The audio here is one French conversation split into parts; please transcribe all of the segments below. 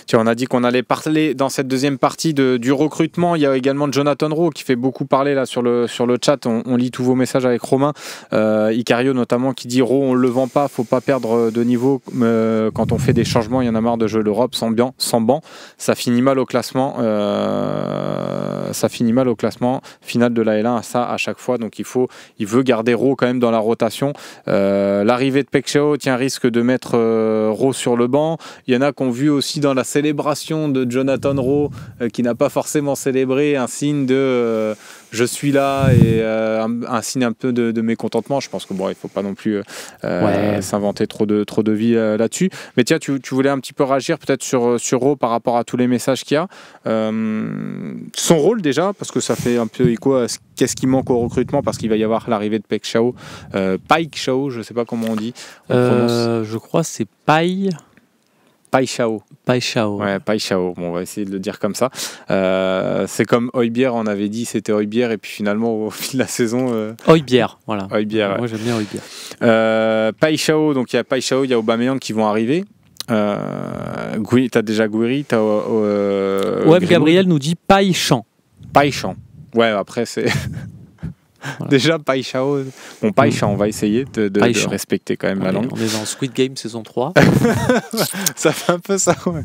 Tiens, on a dit qu'on allait parler dans cette deuxième partie du recrutement. Il y a également Jonathan Rowe qui fait beaucoup parler là sur le chat. On lit tous vos messages avec Romain. Icario notamment qui dit Rowe, on ne le vend pas, faut pas perdre de niveau. Quand on fait des changements, il y en a marre de jouer l'Europe sans banc. Ça finit mal au classement. Final de la L1, ça à chaque fois. Donc il veut garder Rowe quand même dans la rotation. L'arrivée de Pekchao risque de mettre Rowe sur le banc. Il y en a qui ont vu aussi dans la célébration de Jonathan Rowe, qui n'a pas forcément célébré, un signe de je suis là et un signe un peu de mécontentement. Je pense que bon, il faut pas non plus s'inventer trop de vie là-dessus. Mais tiens, tu voulais un petit peu réagir peut-être sur Rowe par rapport à tous les messages qu'il y a. Son rôle déjà, parce que ça fait un peu écho à qu'est-ce qui manque au recrutement, parce qu'il va y avoir l'arrivée de Pekchao, Pekchao, je sais pas comment on dit. Je crois que c'est Pekchao. Ouais, Pekchao. Bon, on va essayer de le dire comme ça. C'est comme Højbjerg, on avait dit c'était Højbjerg, et puis finalement au fil de la saison. Højbjerg, voilà. Højbjerg. Moi j'aime bien Højbjerg. Pekchao, donc il y a Pekchao, il y a Aubameyang qui vont arriver. T'as déjà Gouiri, Gabriel nous dit Pekchao. Ouais, après c'est. Voilà. Déjà, Pekchao. Bon, Pekchao, on va essayer de respecter quand même la langue. On est dans Squid Game saison 3. Ça fait un peu ça, ouais.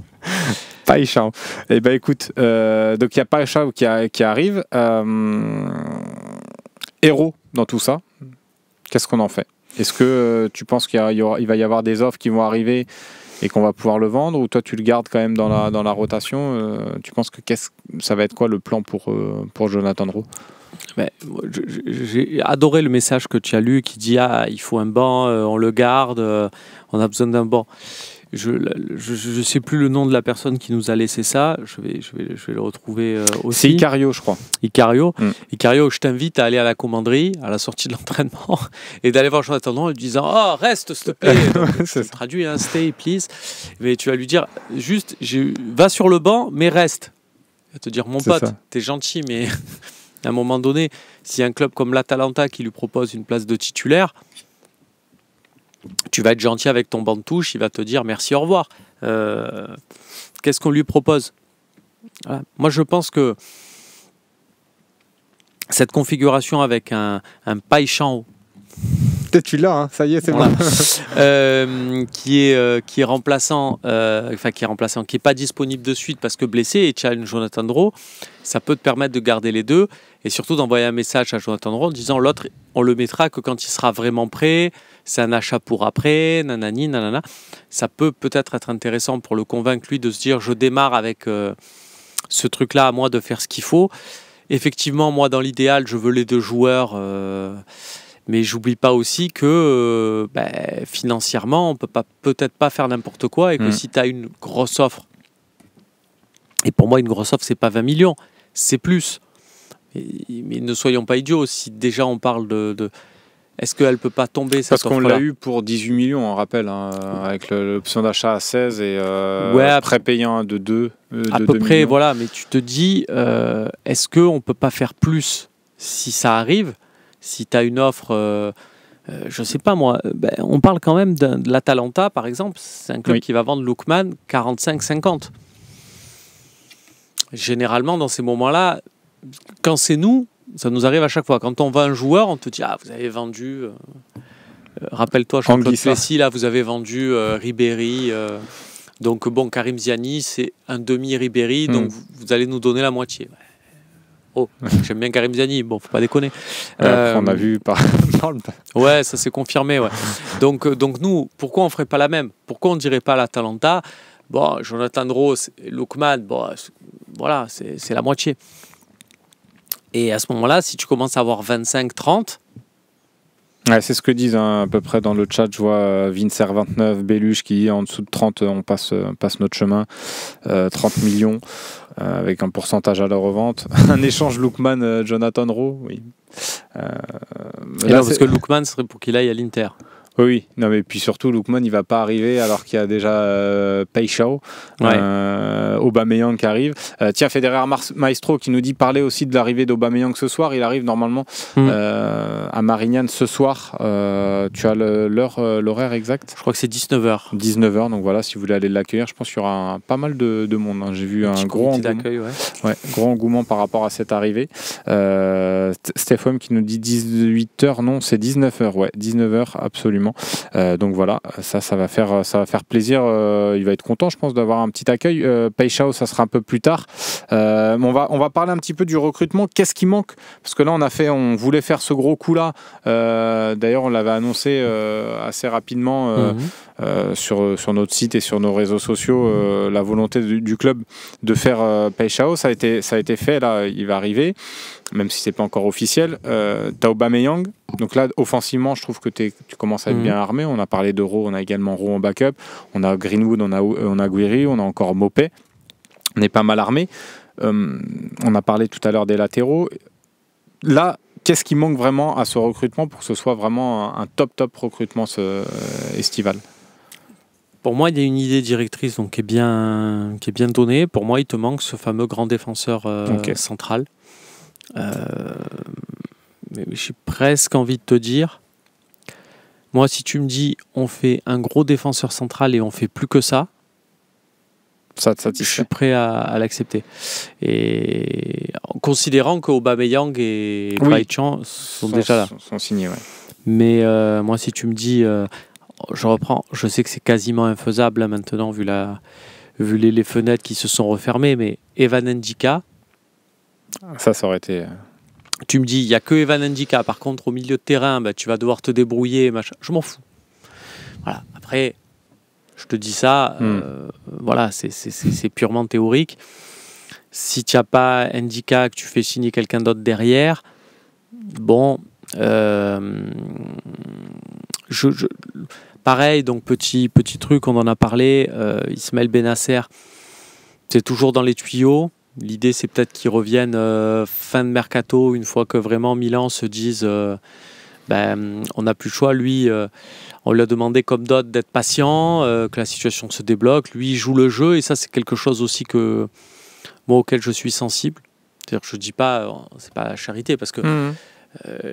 Pekchao. Eh ben écoute, donc il y a Pekchao qui arrive. Héros dans tout ça. Qu'est-ce qu'on en fait? Est-ce que tu penses qu'il va y avoir des offres qui vont arriver et qu'on va pouvoir le vendre, ou toi tu le gardes quand même dans la rotation? Tu penses que ça va être quoi le plan pour Jonathan Rowe? J'ai adoré le message que tu as lu qui dit il faut un banc, on le garde, on a besoin d'un banc. Je sais plus le nom de la personne qui nous a laissé ça. Je vais le retrouver aussi. C'est Icario, je crois. Icario, je t'invite à aller à la commanderie à la sortie de l'entraînement et d'aller voir Jonathan Rowe en lui disant reste s'il te plaît. Je traduis, stay please. Mais tu vas lui dire juste va sur le banc mais reste. Il va te dire mon pote, t'es gentil mais à un moment donné, s'il y a un club comme l'Atalanta qui lui propose une place de titulaire, tu vas être gentil avec ton banc de touche, il va te dire merci, au revoir. Qu'est-ce qu'on lui propose? Voilà. Moi, je pense que cette configuration avec un Pekchao, peut-être tu l'as, ça y est, c'est voilà. Qui est remplaçant, qui est pas disponible de suite parce que blessé, et tu as une Jonathan Rowe, ça peut te permettre de garder les deux et surtout d'envoyer un message à Jonathan Rowe en disant l'autre, on le mettra que quand il sera vraiment prêt, c'est un achat pour après, nanani, nanana. Ça peut-être être intéressant pour le convaincre lui de se dire je démarre avec ce truc-là à moi de faire ce qu'il faut. Effectivement, moi dans l'idéal, je veux les deux joueurs. Mais j'oublie pas aussi que financièrement, on peut peut-être pas faire n'importe quoi et que si tu as une grosse offre, et pour moi une grosse offre c'est pas 20 millions, c'est plus. Mais ne soyons pas idiots, si déjà on parle de est-ce qu'elle peut pas tomber cette offre-là? Parce qu'on l'a eu pour 18 millions, on rappelle, avec l'option d'achat à 16 et après payant de 2 à peu près, millions. Voilà, mais tu te dis, est-ce qu'on peut pas faire plus si ça arrive? Si tu as une offre, je sais pas moi, on parle quand même de l'Atalanta, par exemple. C'est un club qui va vendre Lookman 45-50. Généralement, dans ces moments-là, quand c'est nous, ça nous arrive à chaque fois. Quand on vend un joueur, on te dit vous avez vendu... rappelle-toi, Jean-Claude Plessis, là, vous avez vendu Ribéry. Donc, bon, Karim Ziani, c'est un demi-Ribéry, donc vous allez nous donner la moitié. J'aime bien Karim Ziani, bon, faut pas déconner. On a vu par le... Ouais, ça s'est confirmé, ouais. Donc nous, pourquoi on ferait pas la même? Pourquoi on dirait pas l'Atalanta? Bon, Jonathan Rowe, Lookman, bon, voilà, c'est la moitié. Et à ce moment-là, si tu commences à avoir 25-30... Ouais, c'est ce que disent à peu près dans le chat. Je vois Vincer29, Belluche qui dit en dessous de 30, on passe notre chemin. 30 millions avec un pourcentage à la revente. Un échange Lookman-Jonathan Rowe, oui. Là, parce que Lookman serait pour qu'il aille à l'Inter. Oui, non mais puis surtout Lookman il va pas arriver alors qu'il y a déjà Peixao, Aubameyang qui arrive. Tiens, Federer Maestro qui nous dit parler aussi de l'arrivée d'Aubameyang ce soir. Il arrive normalement à Marignane ce soir. Tu as l'horaire exact? Je crois que c'est 19h. 19h, donc voilà, si vous voulez aller l'accueillir, je pense qu'il y aura pas mal de monde. J'ai vu un gros engouement, gros engouement par rapport à cette arrivée. Stéphane qui nous dit 18h, non, c'est 19h, 19h, absolument. Donc voilà, ça va faire plaisir. Il va être content, je pense, d'avoir un petit accueil. Peixao, ça sera un peu plus tard. On va parler un petit peu du recrutement. Qu'est-ce qui manque? Parce que là, on voulait faire ce gros coup-là. D'ailleurs, on l'avait annoncé assez rapidement sur notre site et sur nos réseaux sociaux, la volonté du club de faire Peixao. Ça a été fait, là, il va arriver, même si c'est pas encore officiel. T'as Aubameyang. Donc là, offensivement, je trouve que tu commences à être bien armé. On a parlé de Rowe, on a également Rowe en backup. On a Greenwood, on a Guiri, on a encore Mopé. On est pas mal armé. On a parlé tout à l'heure des latéraux. Là, qu'est-ce qui manque vraiment à ce recrutement pour que ce soit vraiment un top recrutement estival? Pour moi, il y a une idée directrice donc, qui est bien donnée. Pour moi, il te manque ce fameux grand défenseur central. Mais j'ai presque envie de te dire, moi, si tu me dis on fait un gros défenseur central et on fait plus que ça, ça te satisfait? Je suis prêt à l'accepter. Et en considérant qu'Aubameyang et Paichon sont déjà là. Sont signés, ouais. Mais moi, si tu me dis, je reprends, je sais que c'est quasiment infaisable là, maintenant, vu les fenêtres qui se sont refermées, mais Evan Ndika. Ça aurait été. Tu me dis, il n'y a que Evan Ndika. Par contre, au milieu de terrain, tu vas devoir te débrouiller. Machin. Je m'en fous. Voilà. Après, je te dis ça, voilà, c'est purement théorique. Si tu n'as pas Ndika, que tu fais signer quelqu'un d'autre derrière, bon, pareil, donc petit truc, on en a parlé, Ismaël Bennacer, c'est toujours dans les tuyaux. L'idée, c'est peut-être qu'ils reviennent fin de mercato, une fois que vraiment Milan se dise on n'a plus le choix. Lui, on lui a demandé comme d'autres d'être patient, que la situation se débloque. Lui, il joue le jeu et ça, c'est quelque chose aussi auquel je suis sensible. C'est-à-dire que je ne dis pas, c'est pas la charité, parce que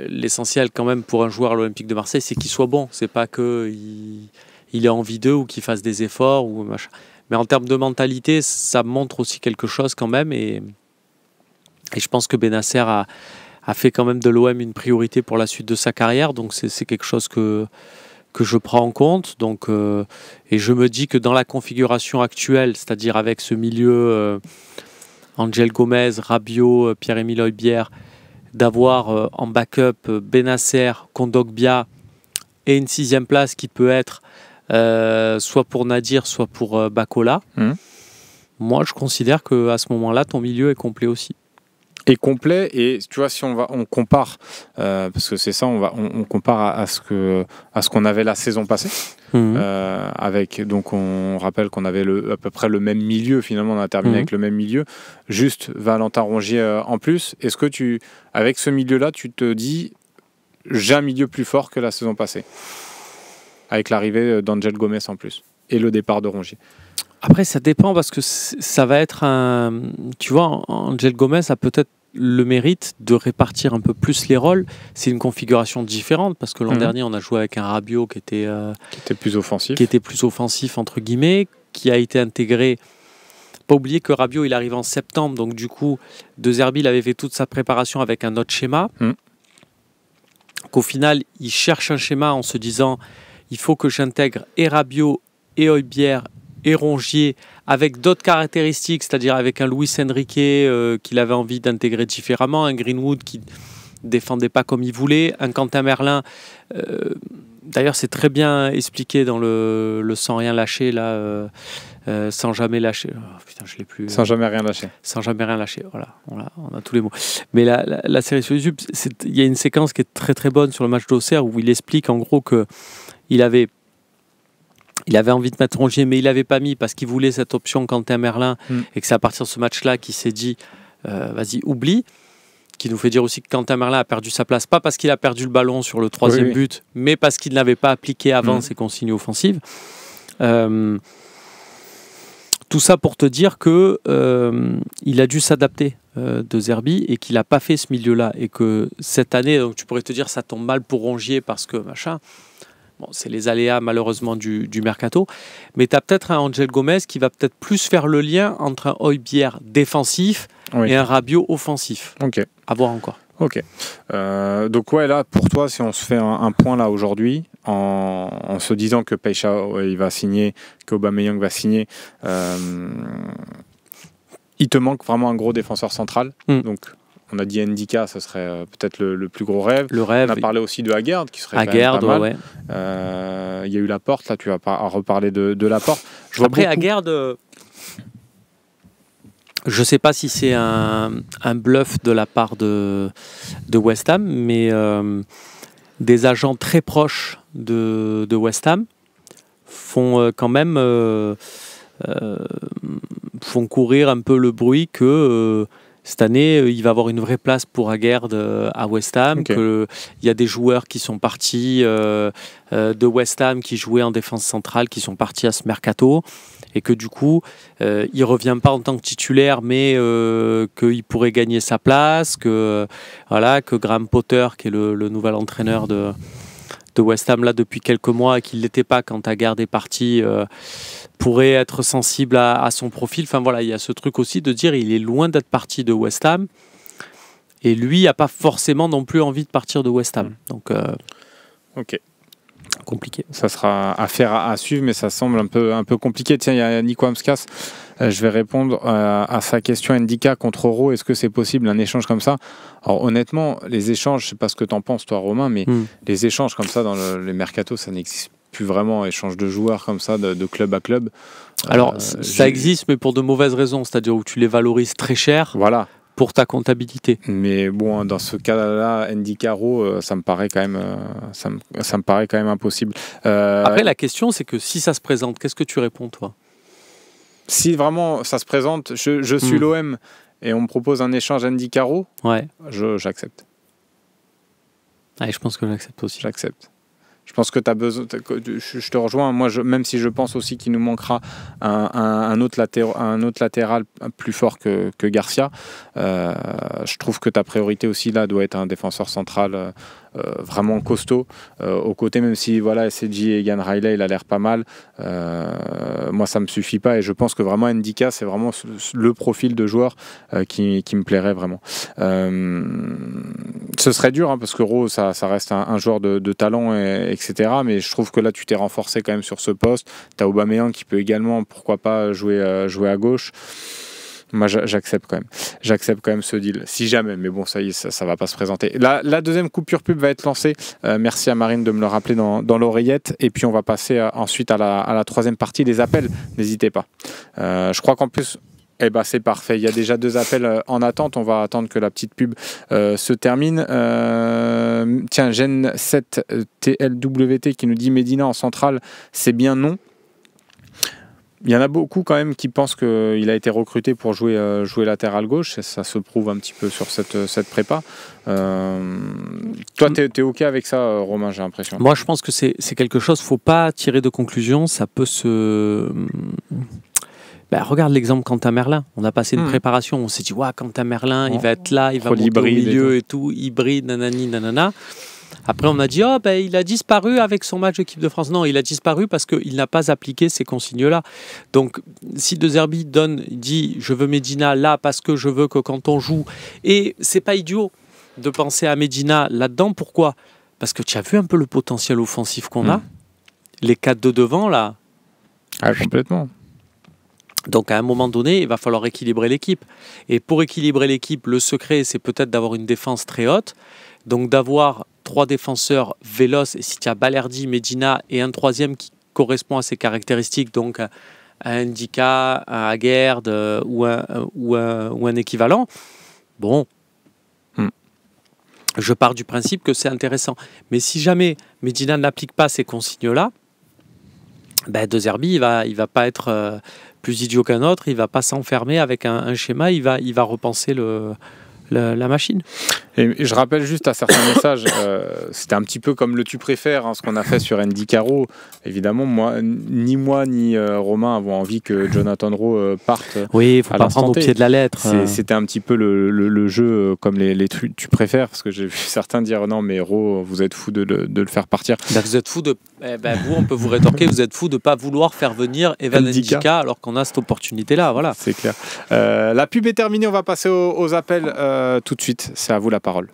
l'essentiel quand même pour un joueur à l'Olympique de Marseille, c'est qu'il soit bon. C'est pas qu'il ait envie d'eux ou qu'il fasse des efforts ou machin. Mais en termes de mentalité, ça montre aussi quelque chose quand même. Et je pense que Bennacer a fait quand même de l'OM une priorité pour la suite de sa carrière. Donc c'est quelque chose que je prends en compte. Donc, et je me dis que dans la configuration actuelle, c'est-à-dire avec ce milieu Angel Gomez, Rabiot, Pierre-Emile Højbjerg, d'avoir en backup Bennacer, Kondogbia et une 6e place qui peut être soit pour Nadir, soit pour Bakola. Moi, je considère qu'à ce moment-là, ton milieu est complet aussi. Est complet, et tu vois, si on compare, parce que c'est ça, on compare à ce qu'on avait la saison passée, avec, donc on rappelle qu'on avait à peu près le même milieu, finalement on a terminé avec le même milieu, juste Valentin Rongier en plus. Est-ce que avec ce milieu-là, tu te dis, j'ai un milieu plus fort que la saison passée, avec l'arrivée d'Angel Gomez en plus, et le départ de Rongier? Après, ça dépend, parce que ça va être tu vois, Angel Gomez a peut-être le mérite de répartir un peu plus les rôles. C'est une configuration différente, parce que l'an dernier, on a joué avec un Rabiot qui était plus offensif. Qui était plus offensif, entre guillemets, qui a été intégré. Pas oublier que Rabiot, il arrive en septembre, donc du coup, De Zerbi, il avait fait toute sa préparation avec un autre schéma. Qu'au final, il cherche un schéma en se disant, il faut que j'intègre et Rabiot et Højbjerg et Rongier avec d'autres caractéristiques, c'est-à-dire avec un Luis Enrique qu'il avait envie d'intégrer différemment, un Greenwood qui défendait pas comme il voulait, un Quentin Merlin. D'ailleurs, c'est très bien expliqué dans le sans rien lâcher, là, sans jamais lâcher. Oh, putain, je l'ai plus. Sans jamais rien lâcher. Sans jamais rien lâcher, voilà, on a tous les mots. Mais la série sur YouTube, il y a une séquence qui est très très bonne sur le match d'Auxerre où il explique en gros qu'il avait envie de mettre Rongier, mais il l'avait pas mis parce qu'il voulait cette option Quentin Merlin, et que c'est à partir de ce match-là qu'il s'est dit vas-y, oublie. qui nous fait dire aussi que Quentin Merlin a perdu sa place, pas parce qu'il a perdu le ballon sur le troisième but, mais parce qu'il n'avait pas appliqué avant ses consignes offensives. Tout ça pour te dire que il a dû s'adapter De Zerbi et qu'il n'a pas fait ce milieu-là. Et que cette année, donc tu pourrais te dire ça tombe mal pour Rongier parce que machin. Bon, c'est les aléas malheureusement du mercato. Mais tu as peut-être un Angel Gomez qui va peut-être plus faire le lien entre un Højbjerg défensif et un Rabiot offensif. Ok. À voir encore. Ok. Donc ouais, là, pour toi, si on se fait un point là aujourd'hui, en se disant que Peixao il va signer, qu'Aubameyang va signer, il te manque vraiment un gros défenseur central. Donc on a dit Ndika, ce serait peut-être le plus gros rêve. Le rêve. On a parlé aussi de Haggard, qui serait Haggard, quand même pas mal. ouais. Il y a eu Laporte, là tu vas pas reparler de Laporte. Après Haggard, je sais pas si c'est un bluff de la part de West Ham, mais des agents très proches de West Ham font quand même font courir un peu le bruit que cette année, il va avoir une vraie place pour Haggard à West Ham, qu'il y a des joueurs qui sont partis de West Ham, qui jouaient en défense centrale, qui sont partis à ce mercato, et que du coup, il ne revient pas en tant que titulaire, mais qu'il pourrait gagner sa place, que Graham Potter, qui est le nouvel entraîneur de West Ham là depuis quelques mois, et qu'il ne l'était pas quand Haggard est parti, pourrait être sensible à son profil. Enfin voilà, il y a ce truc aussi de dire il est loin d'être parti de West Ham et lui n'a pas forcément non plus envie de partir de West Ham. Donc ok. Compliqué. Ça sera affaire à suivre, mais ça semble un peu compliqué. Tiens, il y a Nico Amskas. Je vais répondre à sa question. Ndika contre Euro, est-ce que c'est possible un échange comme ça? Alors honnêtement, les échanges, je ne sais pas ce que tu en penses toi Romain, mais les échanges comme ça dans les mercatos, ça n'existe plus vraiment, échange de joueurs comme ça, de club à club. Alors ça existe, mais pour de mauvaises raisons, c'est-à-dire où tu les valorises très cher. Voilà. Pour ta comptabilité. Mais bon, dans ce cas-là, Ndika Ro, ça me paraît quand même, ça me paraît quand même impossible. Après, la question, c'est que si ça se présente, qu'est-ce que tu réponds, toi? Si vraiment ça se présente, je suis l'OM et on me propose un échange Ndika Ro, j'accepte. Ouais, je pense que j'accepte aussi. J'accepte. Je pense que tu as besoin. Je te rejoins. Moi, même si je pense aussi qu'il nous manquera un autre latéral plus fort que Garcia, je trouve que ta priorité aussi là doit être un défenseur central vraiment costaud au côté, même si voilà SCG et Egan Riley il a l'air pas mal, moi ça me suffit pas et je pense que vraiment Ndika c'est vraiment le profil de joueur qui me plairait vraiment. Ce serait dur parce que Ro ça reste un joueur de talent etc, mais je trouve que là tu t'es renforcé quand même sur ce poste. Tu as Aubameyang qui peut également pourquoi pas jouer à gauche. Moi, j'accepte quand même. J'accepte quand même ce deal, si jamais. Mais bon, ça y est, ça va pas se présenter. La deuxième coupure pub va être lancée. Merci à Marine de me le rappeler dans l'oreillette. Et puis, on va passer ensuite à la troisième partie, les appels. N'hésitez pas. Je crois qu'en plus... c'est parfait. Il y a déjà 2 appels en attente. On va attendre que la petite pub se termine. Tiens, Gen 7 TLWT qui nous dit Medina en centrale, c'est bien non. Il y en a beaucoup quand même qui pensent qu'il a été recruté pour jouer latéral gauche. Ça se prouve un petit peu sur cette prépa. Toi, t'es OK avec ça, Romain, j'ai l'impression. Moi, je pense que c'est quelque chose, il ne faut pas tirer de conclusion. Ça peut se... regarde l'exemple Quentin Merlin. On a passé une préparation. On s'est dit, Quentin Merlin, il va être là, il va monter au milieu et tout, hybride, nanani, nanana. Après, on a dit, il a disparu avec son match d'équipe de France. Non, il a disparu parce qu'il n'a pas appliqué ces consignes-là. Donc, si De Zerbi dit, je veux Medina là parce que je veux que quand on joue... Et c'est pas idiot de penser à Medina là-dedans. Pourquoi? Parce que tu as vu un peu le potentiel offensif qu'on a. Les 4 de devant, là. Ah, complètement. Donc, à un moment donné, il va falloir équilibrer l'équipe. Et pour équilibrer l'équipe, le secret, c'est peut-être d'avoir une défense très haute. Donc, d'avoir 3 défenseurs véloces, et si tu as Balerdi, Medina et un 3e qui correspond à ces caractéristiques, donc un Ndika, un Haggard ou un équivalent, bon, je pars du principe que c'est intéressant. Mais si jamais Medina n'applique pas ces consignes-là, De Zerbi, il va pas être plus idiot qu'un autre, il va pas s'enfermer avec un schéma, il va repenser la machine. Et je rappelle juste à certains messages, c'était un petit peu comme le tu préfères, ce qu'on a fait sur Andy Caro. Évidemment, ni Romain avons envie que Jonathan Rowe parte. Oui, il ne faut pas prendre au pied de la lettre. C'était un petit peu le jeu comme les tu préfères, parce que j'ai vu certains dire non, mais Rowe, vous êtes fou de le faire partir. Vous êtes fou vous, on peut vous rétorquer, vous êtes fou de ne pas vouloir faire venir Evan Ndika alors qu'on a cette opportunité-là. Voilà. C'est clair. La pub est terminée, on va passer aux appels tout de suite. C'est à vous la parole.